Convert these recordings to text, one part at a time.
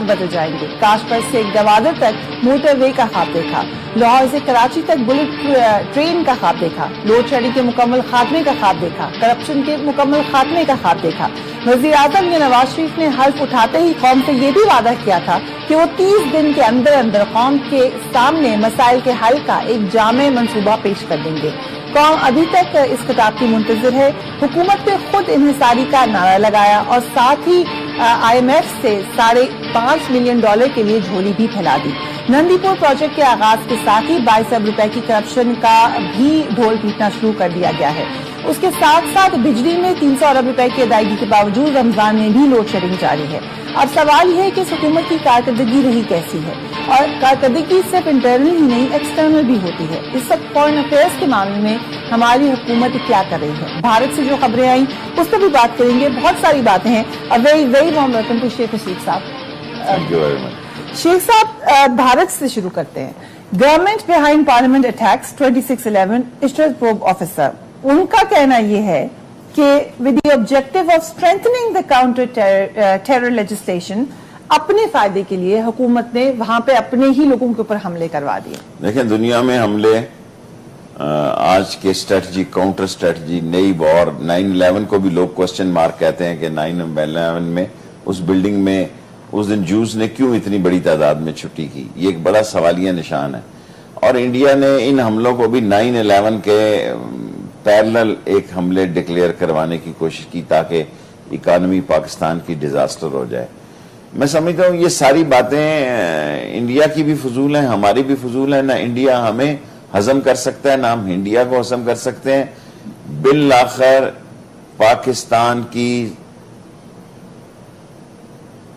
بدل جائیں گے. کاشپر سے گوادر تک موٹر وے کا خواب دیکھا. لاہور سے کراچی تک بلٹ ٹرین کا خواب دیکھا. لوڈ شیڈنگ کے مکمل خاتمے کا خواب دیکھا. کرپشن کے مکمل خاتمے کا خواب دیکھا. وزیر اعظم نے نواز شریف نے حلف اٹھاتے ہی قوم سے یہ بھی وعدہ کیا تھا کہ وہ 30 دن کے اندر قوم کے سامنے مسائل کے حل کا ایک جامع منصوبہ پیش کر دیں گے. قوم ابھی تک اس خطاب کی منتظر ہے. حکومت نے خود انحصاری کا نعرہ لگایا اور ساتھ ہی IMF سے $5.5 ملین کے لیے جھولی بھی پھیلا دی. نندی پور پروجیکٹ کے آغاز کے ساتھ ہی 22 ارب روپے کی کرپشن کا بھی ڈھول پیٹنا شروع کر دیا گیا ہے. اس کے ساتھ ساتھ بجلی میں 300 ارب روپے کی ادائیگی کے باوجود رمضان میں بھی لوڈ شیڈنگ جاری ہے. اب سوال یہ ہے کہ اس حکومت کی کارکردگی رہی کیسی ہے, اور کارکردگی صرف انٹرنل ہی نہیں ایکسٹرنل بھی ہوتی ہے. اس وقت فورن افیئرز کے معاملے میں ہماری حکومت کیا کر رہی ہے. بھارت سے جو خبریں آئیں اس پر بھی بات کریں گے. بہت ساری باتیں ہیں. Very warm welcome to Sheikh Rashid صاحب. Thank you very much. شیخ صاحب, بھارت سے شروع کرتے ہیں. Government behind parliament attacks 2611 Ishrat probe officer, ان کا کہنا یہ ہے کہ with the objective of strengthening the counter terror legislation, اپنے فائدے کے لیے حکومت نے وہاں پہ اپنے ہی لوگوں کے اوپر حملے کروا دیے. دیکھیں, دنیا میں حملے آج کے اسٹریٹجی, کاؤنٹر اسٹریٹجی, نئی وار, 9/11 کو بھی لوگ کوسچن مارک کہتے ہیں کہ 9/11 میں اس بلڈنگ میں اس دن جوز نے کیوں اتنی بڑی تعداد میں چھٹی کی. یہ ایک بڑا سوالیہ نشان ہے. اور انڈیا نے ان حملوں کو بھی 9/11 کے پیرلل ایک حملے ڈکلیئر کروانے کی کوشش کی تاکہ اکانومی پاکستان کی ڈیزاسٹر ہو جائے. میں سمجھتا ہوں یہ ساری باتیں انڈیا کی بھی فضول ہیں, ہماری بھی فضول ہیں. نہ انڈیا ہمیں ہضم کر سکتا ہے, نہ ہم انڈیا کو ہضم کر سکتے ہیں. بالآخر پاکستان کی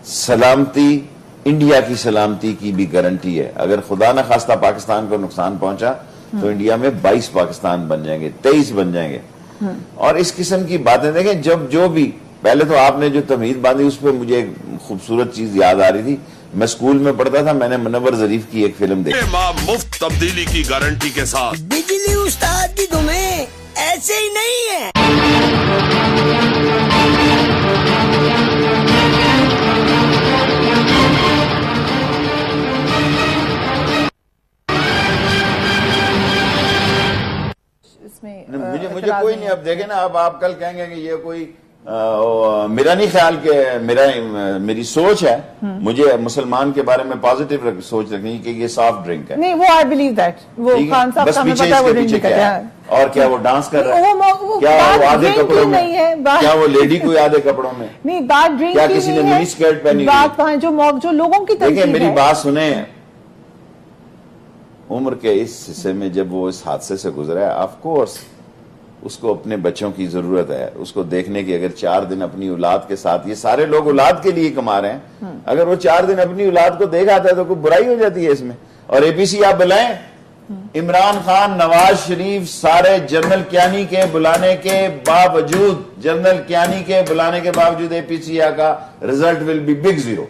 سلامتی انڈیا کی سلامتی کی بھی گارنٹی ہے. اگر خدا نہ خواستہ پاکستان کو نقصان پہنچا تو انڈیا میں 22 پاکستان بن جائیں گے, 23 بن جائیں گے. اور اس قسم کی باتیں دیکھیں, جب جو بھی پہلے تو آپ نے جو تمہید باندھی اس پہ مجھے ایک خوبصورت چیز یاد آ رہی تھی. میں اسکول میں پڑھتا تھا, میں نے منور ظریف کی ایک فلم دیکھی. مفت تبدیلی کی گارنٹی کے ساتھ بجلی استاد کی تمہیں ایسے ہی نہیں ہے. مجھے کوئی نہیں. اب دیکھیں نا, اب آپ کل کہیں گے کہ یہ کوئی میرا نہیں خیال کہ میری سوچ ہے. مجھے مسلمان کے بارے میں پازیٹیو سوچ رکھنی کہ یہ سافٹ ڈرنک ہے. نہیں, وہ I believe that. وہ خان صاحب کا ہمیں پتا ہے وہ ڈرنک نہیں کرتے ہیں. اور کیا وہ ڈانس کر رہا ہے؟ کیا وہ آدھے کپڑوں میں, کیا وہ لیڈی کوئی آدھے کپڑوں میں نہیں, بات ڈرنک کیا کسی نے منی اسکرٹ پہنی بات جو لوگوں کی دیکھیں میری بات سنیں. عمر کے اس حصے میں جب وہ اس حادثے سے گزرا ہے, آف کورس اس کو اپنے بچوں کی ضرورت ہے, اس کو دیکھنے کی. اگر 4 دن اپنی اولاد کے ساتھ, یہ سارے لوگ اولاد کے لیے کما رہے ہیں, اگر وہ 4 دن اپنی اولاد کو دیکھ آتا ہے تو کوئی برائی ہو جاتی ہے اس میں. اور APC آپ بلائیں, عمران خان, نواز شریف, سارے جنرل کیانی کے بلانے کے باوجود APC کا result will be big zero.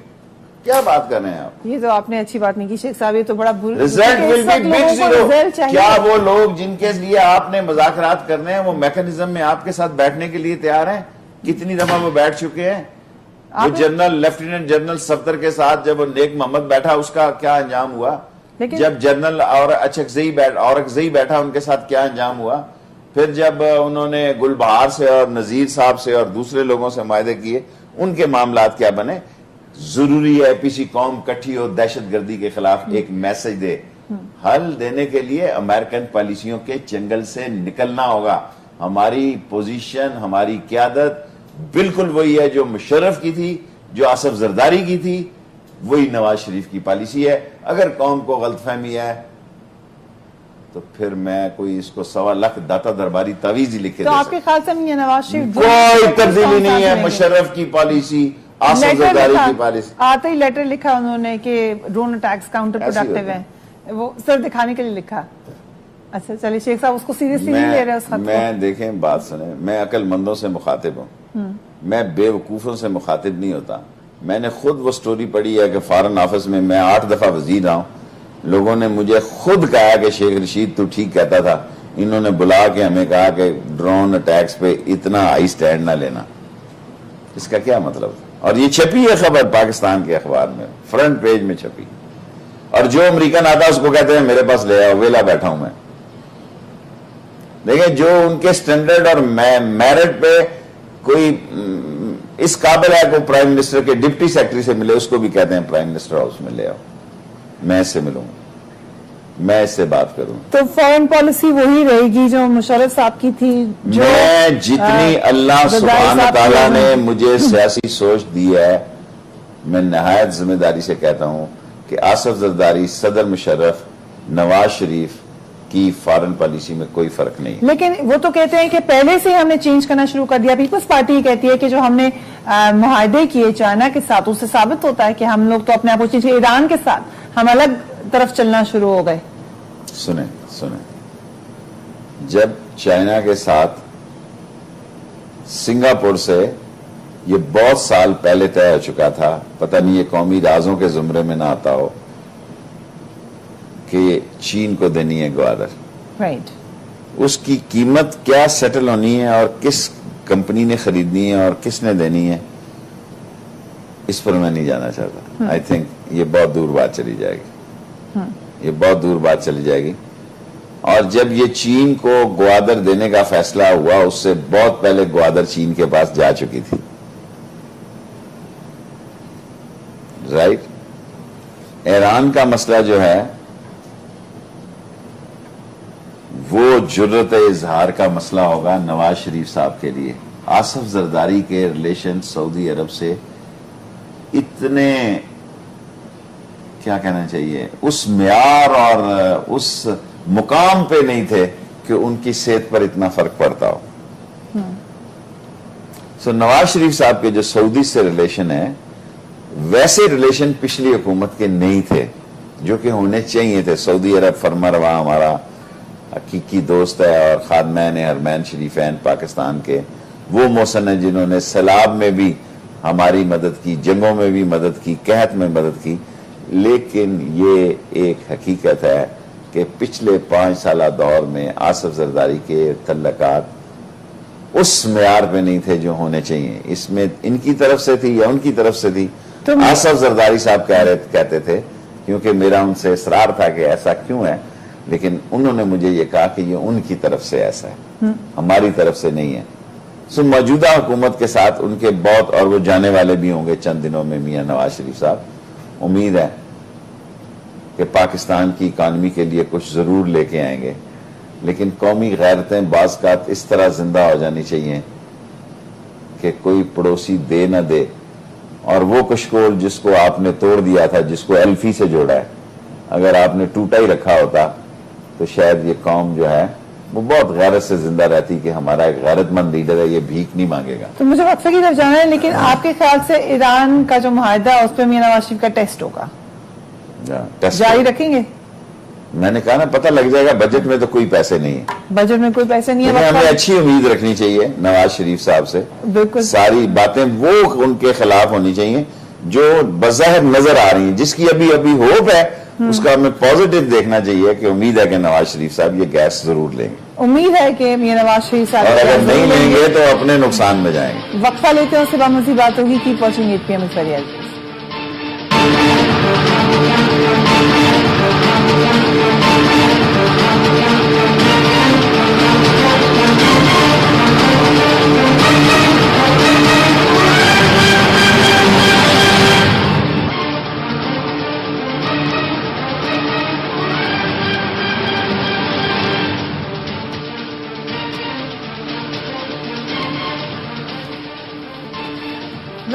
کیا بات کر رہے ہیں آپ؟ یہ تو آپ نے اچھی بات نہیں کی شیخ صاحب, یہ تو بڑا result will be big zero. کیا وہ لوگ جن کے لیے آپ نے مذاکرات کرنے ہیں وہ میکانزم میں آپ کے ساتھ بیٹھنے کے لیے تیار ہیں؟ کتنی دفعہ وہ بیٹھ چکے ہیں. وہ جنرل لیفٹیننٹ جنرل صفدر کے ساتھ جب وہ نیک محمد بیٹھا, اس کا کیا انجام ہوا؟ جب جنرل اور اورکزئی بیٹھا, ان کے ساتھ کیا انجام ہوا؟ پھر جب انہوں نے گل بہار سے اور نذیر صاحب سے اور دوسرے لوگوں سے معاہدے کیے, ان کے معاملات کیا بنے؟ ضروری ہے APC قوم کٹھی ہو, دہشت گردی کے خلاف ایک میسج دے. حل دینے کے لیے امریکن پالیسیوں کے چنگل سے نکلنا ہوگا. ہماری پوزیشن, ہماری قیادت بالکل وہی ہے جو مشرف کی تھی, جو آصف زرداری کی تھی, وہی نواز شریف کی پالیسی ہے. اگر قوم کو غلط فہمی ہے تو پھر میں کوئی اس کو 1.25 لاکھ داتا درباری تعویذ ہی لکھ کے دے سکتا. تو آپ کے خیال سے نواز شریف کوئی تبدیلی نہیں ہے. مشرف کی پالیسی, آصف زرداری کی پالیسی. آتے ہی لیٹر لکھا انہوں نے کہ ڈرون اٹیکس کاؤنٹر پروڈکٹیو ہیں, وہ سر دکھانے کے لیے لکھا. اچھا چلیے شیخ صاحب, اس کو سیریسلی نہیں لے رہے اس خط کو. میں دیکھیں بات سنیں, میں عقل مندوں سے مخاطب ہوں, میں بے وقوفوں سے مخاطب نہیں ہوتا. میں نے خود وہ سٹوری پڑھی ہے کہ فارن آفس میں 8 دفعہ وزیر رہا ہوں. لوگوں نے مجھے خود کہا کہ شیخ رشید تو ٹھیک کہتا تھا. انہوں نے بلا کے ہمیں کہا کہ ڈرون اٹیکس پہ اتنا ہائی سٹینڈ نہ لینا. اس کا کیا مطلب؟ اور یہ چھپی ہے خبر پاکستان کے اخبار میں، فرنٹ پیج میں چھپی، اور جو امریکن آتا ہے اس کو کہتے ہیں میرے پاس لے آؤ، ویلا بیٹھا ہوں میں. دیکھیں جو ان کے سٹینڈرڈ اور میرٹ پہ کوئی اس قابل ہے کہ پرائم منسٹر کے ڈپٹی سیکرٹری سے ملے، اس کو بھی کہتے ہیں پرائم منسٹر ہاؤس میں لے آؤ، میں اس سے ملوں، میں اس سے بات کروں. تو فارن پالیسی وہی رہے گی جو مشرف صاحب کی تھی. میں جتنی اللہ سبحانہ تعالیٰ نے مجھے سیاسی سوچ دی ہے، میں نہایت ذمہ داری سے کہتا ہوں کہ آصف زرداری، صدر مشرف، نواز شریف کی فارن پالیسی میں کوئی فرق نہیں. لیکن وہ تو کہتے ہیں کہ پہلے سے ہم نے چینج کرنا شروع کر دیا. پیپلز پارٹی کہتی ہے کہ جو ہم نے معاہدے کیے چائنا کے ساتھ، اس سے ثابت ہوتا ہے کہ ہم لوگ تو اپنے آپ کو چینج، ایران کے ساتھ ہم الگ طرف چلنا شروع ہو گئے. سنیں جب چائنا کے ساتھ سنگاپور سے یہ بہت سال پہلے طے ہو چکا تھا، پتہ نہیں یہ قومی رازوں کے زمرے میں نہ آتا ہو کہ چین کو دینی ہے گوادر. رائٹ. اس کی قیمت کیا سیٹل ہونی ہے اور کس کمپنی نے خریدنی ہے اور کس نے دینی ہے، اس پر میں نہیں جانا چاہتا. آئی تھنک یہ بہت دور بات چلی جائے گی، یہ بہت دور بات چلی جائے گی. اور جب یہ چین کو گوادر دینے کا فیصلہ ہوا، اس سے بہت پہلے گوادر چین کے پاس جا چکی تھی. رائٹ. ایران کا مسئلہ جو ہے وہ جرت اظہار کا مسئلہ ہوگا نواز شریف صاحب کے لیے. آصف زرداری کے ریلیشن سعودی عرب سے اتنے، کیا کہنا چاہیے، اس معیار اور اس مقام پہ نہیں تھے کہ ان کی صحت پر اتنا فرق پڑتا ہو. سو نواز شریف صاحب کے جو سعودی سے ریلیشن ہے، ویسے ریلیشن پچھلی حکومت کے نہیں تھے جو کہ ہونے چاہیے تھے. سعودی عرب فرما رواں ہمارا حقیقی دوست ہے، اور خادمین حرمین شریفین پاکستان کے وہ محسن ہیں جنہوں نے سیلاب میں بھی ہماری مدد کی، جنگوں میں بھی مدد کی، قحط میں مدد کی. لیکن یہ ایک حقیقت ہے کہ پچھلے 5 سالہ دور میں آصف زرداری کے تعلقات اس معیار پہ نہیں تھے جو ہونے چاہیے. اس میں ان کی طرف سے تھی یا ان کی طرف سے تھی. آصف زرداری صاحب کہتے تھے، کیونکہ میرا ان سے اصرار تھا کہ ایسا کیوں ہے، لیکن انہوں نے مجھے یہ کہا کہ یہ ان کی طرف سے ایسا ہے، ہماری طرف سے نہیں ہے. سو موجودہ حکومت کے ساتھ ان کے بہت، اور وہ جانے والے بھی ہوں گے چند دنوں میں میاں نواز شریف صاحب، امید ہے کہ پاکستان کی اکانومی کے لیے کچھ ضرور لے کے آئیں گے. لیکن قومی غیرتیں بعض کا اس طرح زندہ ہو جانی چاہیے کہ کوئی پڑوسی دے نہ دے. اور وہ کشکول جس کو آپ نے توڑ دیا تھا، جس کو ایلفی سے جوڑا ہے، اگر آپ نے ٹوٹا ہی رکھا ہوتا تو شاید یہ قوم جو ہے وہ بہت غیرت سے زندہ رہتی کہ ہمارا ایک غیرت مند لیڈر ہے، یہ بھیک نہیں مانگے گا. تو مجھے وقفے کی طرف جانا ہے، لیکن آپ کے خیال سے ایران کا جو معاہدہ ہے اس پہ میاں نواز شریف کا ٹیسٹ ہوگا، جاری رکھیں گے؟ میں نے کہا نا، پتہ لگ جائے گا. بجٹ میں تو کوئی پیسے نہیں ہے، بجٹ میں کوئی پیسے نہیں ہے. ہمیں اچھی امید رکھنی چاہیے نواز شریف صاحب سے. بالکل ساری باتیں وہ ان کے خلاف ہونی چاہیے جو بظاہر نظر آ رہی ہیں، جس کی ابھی ہوپ ہے، اس کا ہمیں پازیٹو دیکھنا چاہیے کہ امید ہے کہ نواز شریف صاحب یہ گیس ضرور لیں گے. امید ہے کہ میاں نواز شریف صاحب، اور اگر نہیں لیں گے تو اپنے نقصان میں جائیں گے. وقفہ لیتے ہیں، اس کے بعد مزید بات ہوگی. کی watching 8 PM very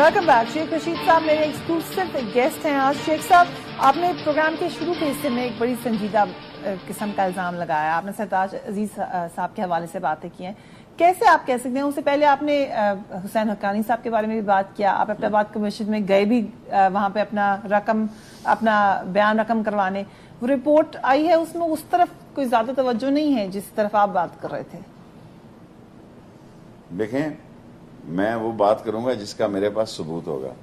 welcome back. Sheikh Rashid صاحب میرے ایکسکلوسیو گیسٹ ہیں آج. شیخ صاحب، آپ نے پروگرام کے شروع کے حصے میں ایک بڑی سنجیدہ قسم کا الزام لگایا. آپ نے سرتاج عزیز صاحب کے حوالے سے باتیں کی ہیں. کیسے آپ کہہ سکتے ہیں؟ اس سے پہلے آپ نے حسین حقانی صاحب کے بارے میں بھی بات کیا. آپ اپنے آباد کی مسجد میں گئے بھی وہاں پہ اپنا بیان رقم کروانے. وہ رپورٹ آئی ہے، اس میں اس طرف کوئی زیادہ توجہ نہیں ہے جس طرف آپ بات کر رہے تھے. دیکھیں، میں وہ بات کروں گا جس کا میرے پاس ثبوت ہوگا.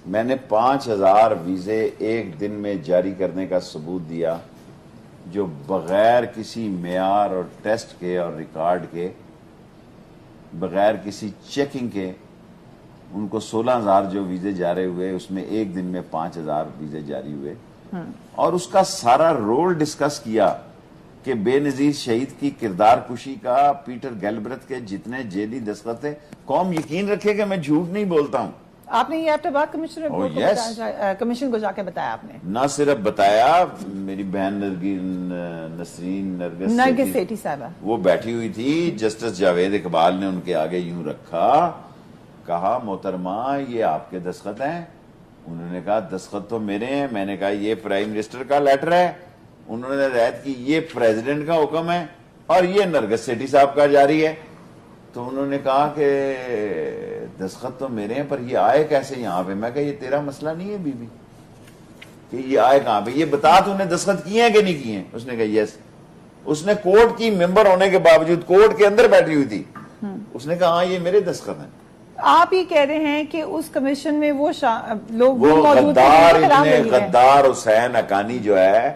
میں نے 5000 ویزے ایک دن میں جاری کرنے کا ثبوت دیا، جو بغیر کسی معیار اور ٹیسٹ کے اور ریکارڈ کے، بغیر کسی چیکنگ کے ان کو 16,000 جو ویزے جاری ہوئے اس میں ایک دن میں 5,000 ویزے جاری ہوئے، اور اس کا سارا رول ڈسکس کیا کہ بے نظیر شہید کی کردار کشی کا پیٹر گیلبرت کے جتنے جیلی دستخط تھے، قوم یقین رکھے کہ میں جھوٹ نہیں بولتا ہوں. آپ نے یہ آپ بات کمیشن کو جا کے بتایا؟ آپ نے نہ صرف بتایا، میری بہن نرگس سیٹھی صاحبہ وہ بیٹھی ہوئی تھی، جسٹس جاوید اقبال نے ان کے آگے یوں رکھا، کہا محترمہ یہ آپ کے دستخط ہیں؟ انہوں نے کہا دستخط تو میرے ہیں. میں نے کہا یہ پرائم منسٹر کا لیٹر ہے. انہوں نے ہدایت کی یہ پریزیڈنٹ کا حکم ہے اور یہ نرگس سیٹھی صاحب کا جاری ہے. تو انہوں نے کہا کہ دستخط تو میرے ہیں پر یہ آئے کیسے یہاں پہ؟ میں کہا یہ تیرا مسئلہ نہیں ہے بی بی کہ یہ آئے کہاں پہ، یہ بتا تو نے دستخط کیے ہیں کہ نہیں کیے ہیں. اس نے کہا یس. اس نے کورٹ کی ممبر ہونے کے باوجود کورٹ کے اندر بیٹھی ہوئی تھی، اس نے کہا ہاں یہ میرے دستخط ہیں. آپ ہی کہہ رہے ہیں کہ اس کمیشن میں وہ لوگ غدار حسین حقانی جو ہے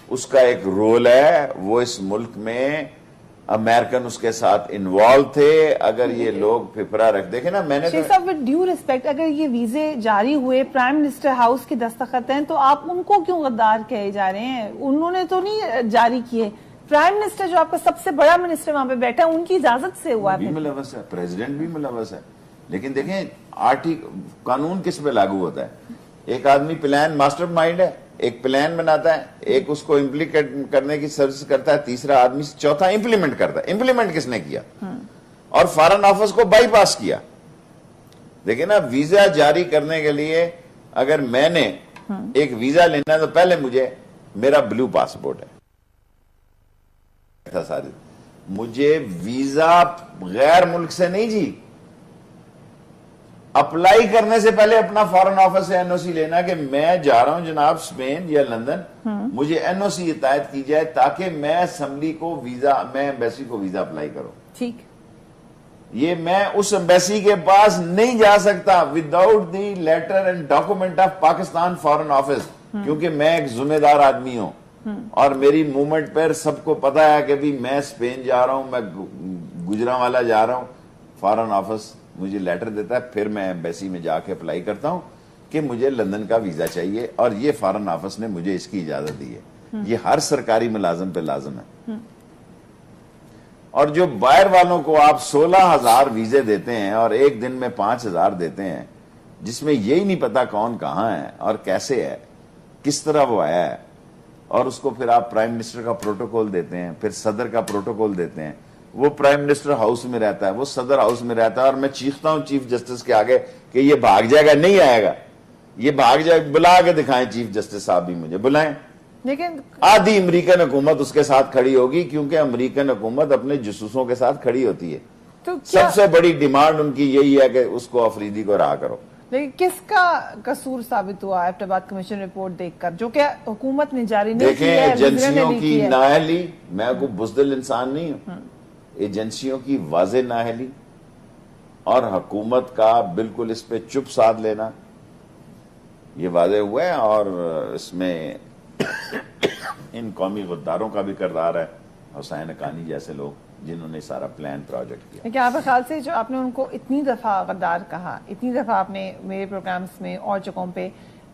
اس کا ایک رول ہے، وہ اس ملک میں امریکن اس کے ساتھ انوالو تھے. اگر یہ لوگ پھپرا رکھ دیکھیں نا، میں نے ود ڈیو ریسپیکٹ اگر یہ ویزے جاری ہوئے پرائم منسٹر ہاؤس کے دستخط ہیں تو آپ ان کو کیوں غدار کہے جا رہے ہیں؟ انہوں نے تو نہیں جاری کیے. پرائم منسٹر جو آپ کا سب سے بڑا منسٹر وہاں پہ بیٹھا ہے ان کی اجازت سے ہوا بھی ملوث ہے، پریزیڈنٹ بھی ملوث ہے. لیکن دیکھیں قانون کس پہ لاگو ہوتا ہے؟ ایک آدمی پلان ماسٹر مائنڈ ہے، ایک پلان بناتا ہے، ایک اس کو امپلیکیٹ کرنے کی سروس کرتا ہے، تیسرا آدمی چوتھا امپلیمنٹ کرتا ہے. امپلیمنٹ کس نے کیا؟ اور فارن آفس کو بائی پاس کیا. دیکھیں نا، ویزا جاری کرنے کے لیے اگر میں نے ایک ویزا لینا ہے تو پہلے میرا بلو پاسپورٹ ہے ساری، مجھے ویزا غیر ملک سے نہیں جی، اپلائی کرنے سے پہلے اپنا فارن آفس سے این او سی لینا کہ میں جا رہا ہوں جناب اسپین یا لندن، مجھے این او سی عطیت کی جائے تاکہ میں اسمبلی کو ویزا، میں ایمبیسی کو ویزا اپلائی کروں. ٹھیک، یہ میں اس ایمبیسی کے پاس نہیں جا سکتا without the letter and document of Pakistan foreign office, کیونکہ میں ایک ذمہ دار آدمی ہوں اور میری موومنٹ پر سب کو پتا ہے کہ بھی میں اسپین جا رہا ہوں، میں گجرانوالا جا رہا ہوں. فارن آفس مجھے لیٹر دیتا ہے، پھر میں ایمبیسی میں جا کے اپلائی کرتا ہوں کہ مجھے لندن کا ویزا چاہیے اور یہ فارن آفس نے مجھے اس کی اجازت دی ہے. یہ ہر سرکاری ملازم پہ لازم ہے. اور جو باہر والوں کو آپ 16,000 ویزے دیتے ہیں اور ایک دن میں 5,000 دیتے ہیں، جس میں یہی نہیں پتا کون کہاں ہے اور کیسے ہے، کس طرح وہ آیا ہے، اور اس کو پھر آپ پرائم منسٹر کا پروٹوکول دیتے ہیں، پھر صدر کا پروٹوکول دیتے ہیں. وہ پرائم منسٹر ہاؤس میں رہتا ہے، وہ صدر ہاؤس میں رہتا ہے، اور میں چیختا ہوں چیف جسٹس کے آگے کہ یہ بھاگ جائے گا، نہیں آئے گا، یہ بھاگ جائے گا. بلا کے دکھائیں چیف جسٹس صاحب بھی مجھے بلائیں. لیکن آدھی امریکن حکومت اس کے ساتھ کھڑی ہوگی، کیونکہ امریکن حکومت اپنے جاسوسوں کے ساتھ کھڑی ہوتی ہے. سب سے بڑی ڈیمانڈ ان کی یہی ہے کہ اس کو افریدی کو رہا کرو. لیکن کس کا قصور ثابت ہوا ایبٹ آباد کمیشن رپورٹ دیکھ کر، جو کہ حکومت نے جاری نہیں کی ہے؟ دیکھیں، ایجنسیوں کی نااہلی، میں کوئی بزدل انسان نہیں ہوں، ایجنسیوں کی واضح نااہلی اور حکومت کا بالکل اس پہ چپ ساتھ لینا، یہ واضح ہوا ہے. اور اس میں ان قومی غداروں کا بھی کردار ہے، حسین حقانی جیسے لوگ جنہوں نے سارا پلان پروجیکٹ کیا. لیکن آپ کے خیال سے جو آپ نے ان کو اتنی دفعہ غدار کہا، اتنی دفعہ آپ نے میرے پروگرامز میں اور جگہوں پہ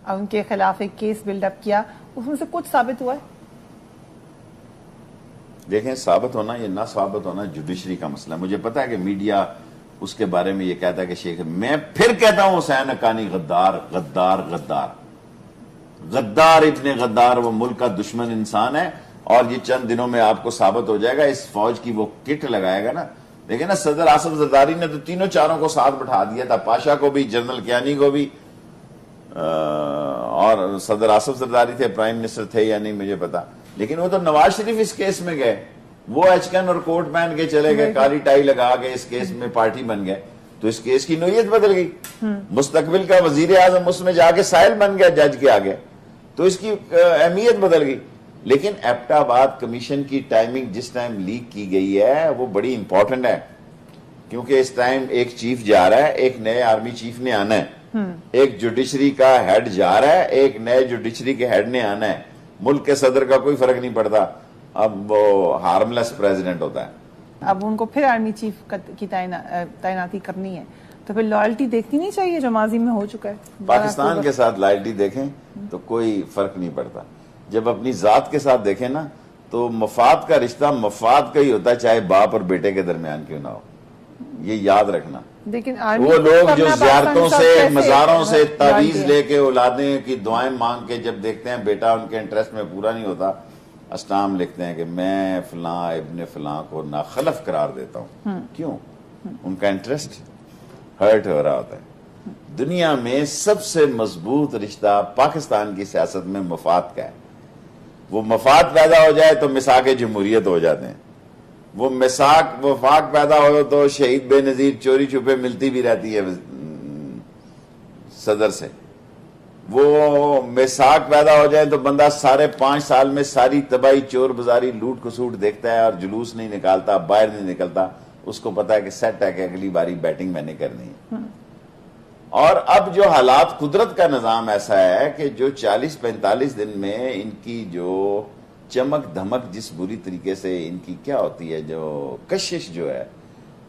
ان کے خلاف ایک کیس بلڈ اپ کیا، اس میں سے کچھ ثابت ہوا ہے؟ دیکھیں، ثابت ہونا یا نہ ثابت ہونا جوڈیشری کا مسئلہ. مجھے پتا ہے کہ میڈیا اس کے بارے میں یہ کہتا ہے کہ شیخ، میں پھر کہتا ہوں حسین حقانی غدار غدار غدار غدار ابن غدار، وہ ملک کا دشمن انسان ہے. اور یہ چند دنوں میں آپ کو ثابت ہو جائے گا. اس فوج کی وہ کٹ لگائے گا نا. دیکھیں نا، صدر آصف زرداری نے تو تینوں چاروں کو ساتھ بٹھا دیا تھا، پاشا کو بھی، جنرل کیانی کو بھی، اور صدر آصف زرداری تھے، پرائم منسٹر تھے یا نہیں مجھے پتا. لیکن وہ تو نواز شریف اس کیس میں گئے، وہ ایچکن اور کوٹ پہن کے چلے گئے، کالی ٹائی لگا کے اس کیس میں پارٹی بن گئے. تو اس کیس کی نوعیت بدل گئی. مستقبل کا وزیر اعظم اس میں جا کے سائل بن گیا جج کے آگے، تو اس کی اہمیت بدل گئی. لیکن ایبٹ آباد کمیشن کی ٹائمنگ جس ٹائم لیک کی گئی ہے وہ بڑی امپورٹنٹ ہے، کیونکہ اس ٹائم ایک چیف جا رہا ہے، ایک نئے آرمی چیف نے آنا ہے، ایک جوڈیشری کا ہیڈ جا رہا ہے، ایک نئے جوڈیشری کے ہیڈ نے آنا ہے. ملک کے صدر کا کوئی فرق نہیں پڑتا، اب وہ ہارم لیس پریزیڈنٹ ہوتا ہے. اب ان کو پھر آرمی چیف کی تعیناتی کرنی ہے. تو پھر لائلٹی دیکھنی نہیں چاہیے جو ماضی میں ہو چکا ہے. پاکستان کے ساتھ لائلٹی دیکھیں تو کوئی فرق نہیں پڑتا. جب اپنی ذات کے ساتھ دیکھیں نا تو مفاد کا رشتہ مفاد کا ہی ہوتا ہے, چاہے باپ اور بیٹے کے درمیان کیوں نہ ہو. یہ یاد رکھنا. لیکن وہ لوگ جو زیارتوں سے مزاروں سے تعویذ لے کے اولادیں کی دعائیں مانگ کے جب دیکھتے ہیں بیٹا ان کے انٹرسٹ میں پورا نہیں ہوتا, اسٹام لکھتے ہیں کہ میں فلاں ابن فلاں کو ناخلف قرار دیتا ہوں. کیوں؟ ان کا انٹرسٹ ہرٹ ہو رہا ہوتا ہے. دنیا میں سب سے مضبوط رشتہ پاکستان کی سیاست میں مفاد کا ہے. وہ مفاد پیدا ہو جائے تو مساق جمہوریت ہو جاتے ہیں. وہ مساق وفاق پیدا ہو تو شہید بے نظیر چوری چھپے ملتی بھی رہتی ہے صدر سے. وہ مساق پیدا ہو جائے تو بندہ سارے 5 سال میں ساری تباہی چور بازاری لوٹ کسوٹ دیکھتا ہے اور جلوس نہیں نکالتا, باہر نہیں نکلتا. اس کو پتا ہے کہ سیٹ ہے کہ اگلی باری بیٹنگ میں نے کرنی ہے. اور اب جو حالات قدرت کا نظام ایسا ہے کہ جو 40-45 دن میں ان کی جو چمک دھمک جس بری طریقے سے ان کی کیا ہوتی ہے, جو کشش جو ہے,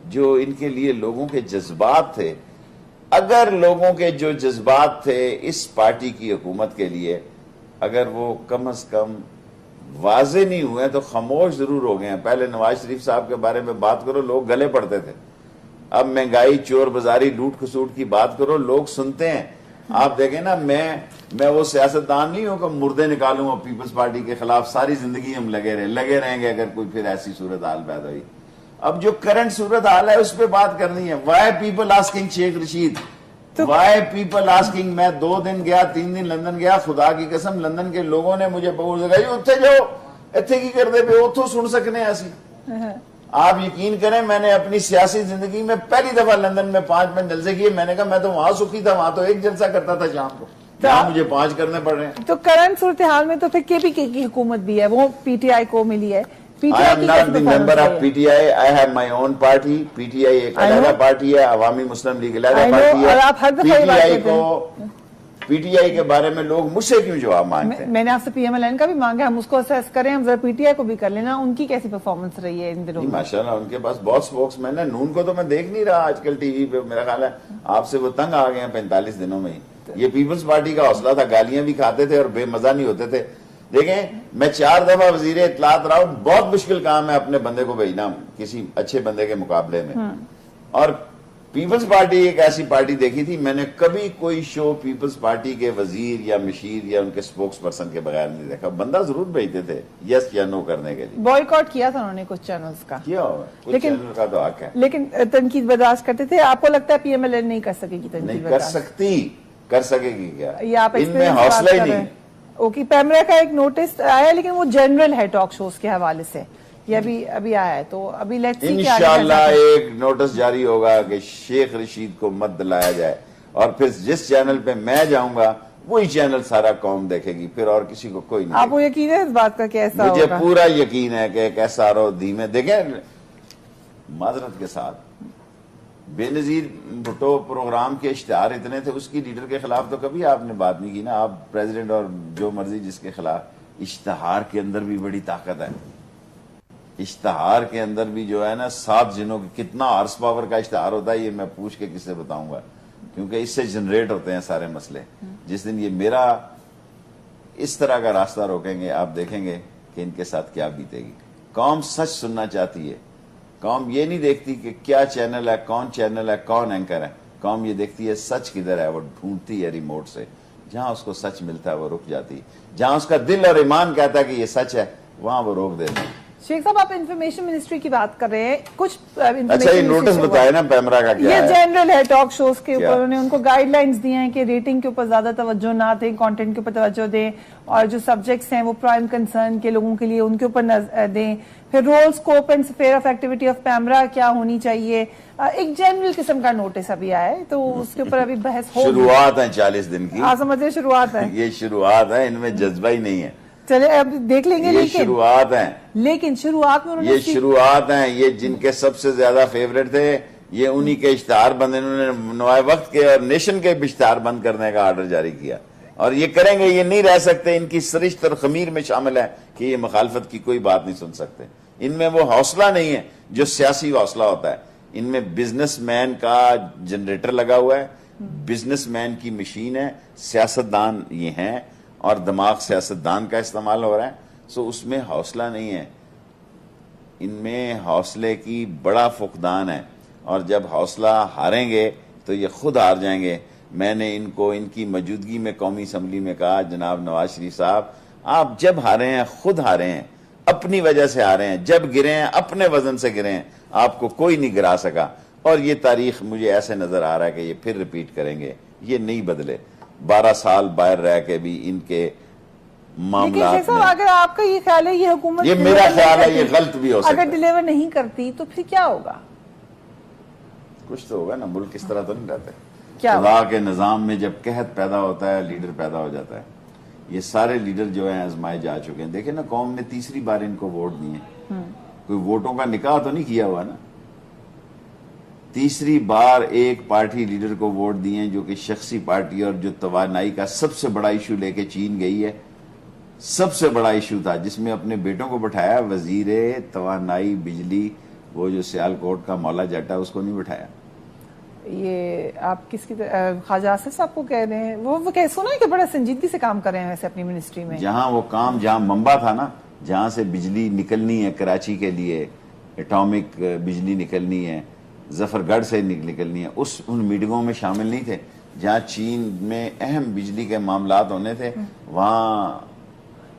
جو ان کے لیے لوگوں کے جذبات تھے, اگر لوگوں کے جو جذبات تھے اس پارٹی کی حکومت کے لیے اگر وہ کم از کم واضح نہیں ہوئے تو خاموش ضرور ہو گئے ہیں. پہلے نواز شریف صاحب کے بارے میں بات کرو لوگ گلے پڑتے تھے. اب مہنگائی چور بازاری لوٹ کسوٹ کی بات کرو لوگ سنتے ہیں. آپ دیکھیں نا, میں وہ سیاستدان نہیں ہوں کہ مردے نکالوں اور پیپلز پارٹی کے خلاف ساری زندگی ہم لگے رہیں گے اگر کوئی پھر ایسی صورتحال پیدا ہوئی. اب جو کرنٹ صورتحال ہے اس پہ بات کرنی ہے. Why people asking Sheikh Rashid, why people asking. میں 2 دن گیا 3 دن لندن گیا, خدا کی قسم لندن کے لوگوں نے مجھے بہت لگائی اتنے جاؤ اتنے کی کر دے پہ اتوں سن سکنے ایسی. آپ یقین کریں میں نے اپنی سیاسی زندگی میں پہلی دفعہ لندن میں 5 منٹ جلسے کیے. میں نے کہا میں تو وہاں سکھی تھا, وہاں تو 1 جلسہ کرتا تھا شام کو, یہاں مجھے 5 کرنے پڑ رہے ہیں. تو کرنٹ صورتحال میں تو پھر کے پی کے کی حکومت بھی ہے, وہ پی ٹی آئی کو ملی ہے. I am not the member of PTI. I have my own party. PTI ایک علیحدہ پارٹی ہے, عوامی مسلم لیگ علیحدہ پارٹی ہے. پی ٹی آئی کے بارے میں لوگ مجھ سے کیوں جواب مانگتے ہیں؟ میں نے آپ سے پی ایم ایل این کا بھی مانگا, ہم اس کو اسیس کریں, ہم ذرا پی ٹی آئی کو بھی کر لینا. ان کی کیسی پرفارمنس رہی ہے ان دنوں؟ ماشاءاللہ ان کے پاس بہت سپوکس مین ہے. نون کو تو میں دیکھ نہیں رہا آج کل ٹی وی پہ. میرا خیال ہے آپ سے وہ تنگ آ گئے ہیں 45 دنوں میں ہی. یہ پیپلز پارٹی کا حوصلہ تھا, گالیاں بھی کھاتے تھے اور بے مزہ نہیں ہوتے تھے. دیکھیں میں 4 دفعہ وزیر اطلاعات رہا ہوں, بہت مشکل کام ہے اپنے بندے کو بھیجنا کسی اچھے بندے کے مقابلے میں. اور پیپلز پارٹی ایک ایسی پارٹی دیکھی تھی میں نے, کبھی کوئی شو پیپلز پارٹی کے وزیر یا مشیر یا ان کے سپوکس پرسن کے بغیر نہیں دیکھا. بندہ ضرور بھیجتے تھے یس یا نو کرنے کے لیے. بوائیکاٹ کیا تھا انہوں نے کچھ چینلز کا, کیا ہوا, کچھ چینل کا تو حق ہے, لیکن تنقید برداشت کرتے تھے. آپ کو لگتا ہے پی ایم ایل این نہیں کر سکے گی تنقید؟ نہیں کر سکتی, کر سکے گی کیا, یہ آپ ان میں حوصلہ ہی نہیں. اوکے, پیمرا کا ایک نوٹس آیا لیکن وہ جنرل ہے ٹاک شوز کے حوالے سے, یہ ابھی آیا ہے. تو ابھی لیٹس سی کیا انشاءاللہ ایک نوٹس جاری ہوگا کہ شیخ رشید کو مت دلایا جائے, اور پھر جس چینل پہ میں جاؤں گا وہی چینل سارا قوم دیکھے گی, پھر اور کسی کو کوئی نہیں. آپ کو یقین ہے اس بات کا کہ ایسا ہوگا؟ مجھے پورا یقین ہے کہ ایک ایسا رو دھیمے. دیکھیں معذرت کے ساتھ بے نظیر بھٹو پروگرام کے اشتہار اتنے تھے, اس کی لیڈر کے خلاف تو کبھی آپ نے بات نہیں کی نا. آپ پریزیڈنٹ اور جو مرضی جس کے خلاف, اشتہار کے اندر بھی بڑی طاقت ہے. اشتہار کے اندر بھی جو ہے نا 7 جنوں کی کتنا ہارس پاور کا اشتہار ہوتا ہے, یہ میں پوچھ کے کس سے بتاؤں گا, کیونکہ اس سے جنریٹ ہوتے ہیں سارے مسئلے. جس دن یہ میرا اس طرح کا راستہ روکیں گے آپ دیکھیں گے کہ ان کے ساتھ کیا بیتے گی. قوم سچ سننا چاہتی ہے, قوم یہ نہیں دیکھتی کہ کیا چینل ہے, کون اینکر ہے. قوم یہ دیکھتی ہے سچ کدھر ہے, وہ ڈھونڈتی ہے ریموٹ سے. جہاں اس کو سچ ملتا ہے وہ رک جاتی, جہاں اس کا دل اور ایمان کہتا ہے کہ یہ سچ ہے وہاں وہ روک دیتی ہے. شیخ صاحب آپ انفارمیشن منسٹری کی بات کر رہے ہیں, کچھ اچھا یہ نوٹس بتائے نا پیمرا کا کیا ہے؟ یہ جنرل ہے ٹاک شوز کے اوپر. انہوں نے ان کو گائیڈ لائنز دی ہیں کہ ریٹنگ کے اوپر زیادہ توجہ نہ دیں, کانٹینٹ کے اوپر توجہ دیں, اور جو سبجیکٹس ہیں وہ پرائم کنسرن کے لوگوں کے لیے ان کے اوپر دیں. پھر role scope and sphere of activity of PEMRA کیا ہونی چاہیے. ایک جنرل قسم کا نوٹس ابھی آیا ہے, تو اس کے اوپر ابھی بحث ہوگی. شروعات ہیں 40 دن کی, آپ سمجھے شروعات ہے, یہ شروعات ہے, ان میں جذبہ ہی نہیں ہے. چلے اب دیکھ لیں گے. یہ شروعات ہیں, لیکن شروعات میں یہ شروعات ہیں. یہ جن کے سب سے زیادہ فیوریٹ تھے یہ انہی کے اشتہار بند, انہوں نے نوائے وقت کے اور نیشن کے اشتہار بند کرنے کا آرڈر جاری کیا, اور یہ کریں گے, یہ نہیں رہ سکتے. ان کی سرشت اور خمیر میں شامل ہے کہ یہ مخالفت کی کوئی بات نہیں سن سکتے. ان میں وہ حوصلہ نہیں ہے جو سیاسی حوصلہ ہوتا ہے. ان میں بزنس مین کا جنریٹر لگا ہوا ہے, بزنس مین کی مشین ہے, سیاستدان یہ ہیں اور دماغ سیاستدان کا استعمال ہو رہا ہے. سو اس میں حوصلہ نہیں ہے, ان میں حوصلے کی بڑا فقدان ہے, اور جب حوصلہ ہاریں گے تو یہ خود ہار جائیں گے. میں نے ان کو ان کی موجودگی میں قومی اسمبلی میں کہا, جناب نواز شریف صاحب آپ جب ہارے ہیں خود ہارے ہیں, اپنی وجہ سے ہارے ہیں, جب گرے ہیں اپنے وزن سے گرے ہیں, آپ کو کوئی نہیں گرا سکا. اور یہ تاریخ مجھے ایسے نظر آ رہا ہے کہ یہ پھر ریپیٹ کریں گے, یہ نہیں بدلے. 12 سال باہر رہ کے بھی ان کے معاملات میں, اگر آپ کا یہ خیال ہے یہ حکومت, یہ میرا خیال ہے یہ غلط بھی ہو سکتا ہے, اگر ڈیلیور نہیں کرتی تو پھر کیا ہوگا؟ کچھ تو ہوگا نا, ملک اس طرح تو نہیں رہتا. کیا خدا کے نظام میں جب قحط پیدا ہوتا ہے لیڈر پیدا ہو جاتا ہے. یہ سارے لیڈر جو ہیں آزمائے جا چکے ہیں. دیکھیں نا قوم نے تیسری بار ان کو ووٹ دیے, کوئی ووٹوں کا نکاح تو نہیں کیا ہوا نا. تیسری بار ایک پارٹی لیڈر کو ووٹ دیے ہیں جو کہ شخصی پارٹی, اور جو توانائی کا سب سے بڑا ایشو لے کے چین گئی ہے. سب سے بڑا ایشو تھا جس میں اپنے بیٹوں کو بٹھایا, وزیر توانائی بجلی, وہ جو سیالکوٹ کا مولا جٹ ہے اس کو نہیں بٹھایا. یہ آپ کس کی خواجہ آصف صاحب کو کہہ رہے ہیں؟ وہ سنا ہے کہ بڑا سنجیدگی سے کام کر رہے ہیں ویسے اپنی منسٹری میں. جہاں وہ کام, جہاں منبع تھا نا, جہاں سے بجلی نکلنی ہے کراچی کے لیے, ایٹامک بجلی نکلنی ہے, ظفر گڑھ سے نکلنی ہے, ان میٹنگوں میں شامل نہیں تھے. جہاں چین میں اہم بجلی کے معاملات ہونے تھے وہاں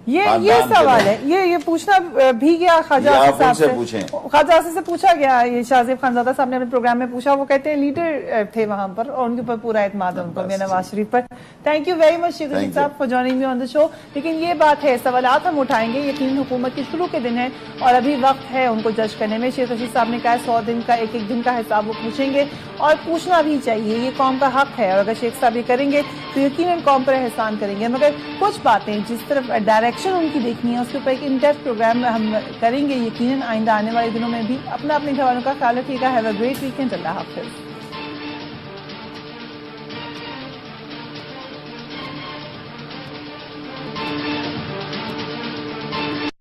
یہ سوال ہے, یہ پوچھنا بھی گیا خواجہ آصف صاحب سے. خواجہ آصف سے پوچھا گیا, یہ شاہزیب خانزادہ صاحب نے اپنے پروگرام میں پوچھا, وہ کہتے ہیں لیڈر تھے وہاں پر اور ان کے اوپر پورا اعتماد ہے ان کو, نواز شریف پر. Thank you very much Sheikh Rashid صاحب فار جوائننگ می آن دا شو. لیکن یہ بات ہے, سوالات ہم اٹھائیں گے, یقین حکومت کے شروع کے دن ہے اور ابھی وقت ہے ان کو جج کرنے میں. شیخ رشید صاحب نے کہا 100 دن کا, ایک دن کا حساب وہ پوچھیں گے, اور پوچھنا بھی چاہیے, یہ قوم کا حق ہے, اور اگر شیخ صاحب یہ کریں گے تو یقیناً قوم پر احسان کریں گے. مگر کچھ باتیں جس طرف ڈائریکشن ان کی دیکھنی ہے اس کے اوپر ایک ان ڈیپتھ پروگرام ہم کریں گے یقیناً آئندہ آنے والے دنوں میں بھی. اپنے گھر والوں کا خیال رکھیے گا. Have a great weekend. اللہ حافظ.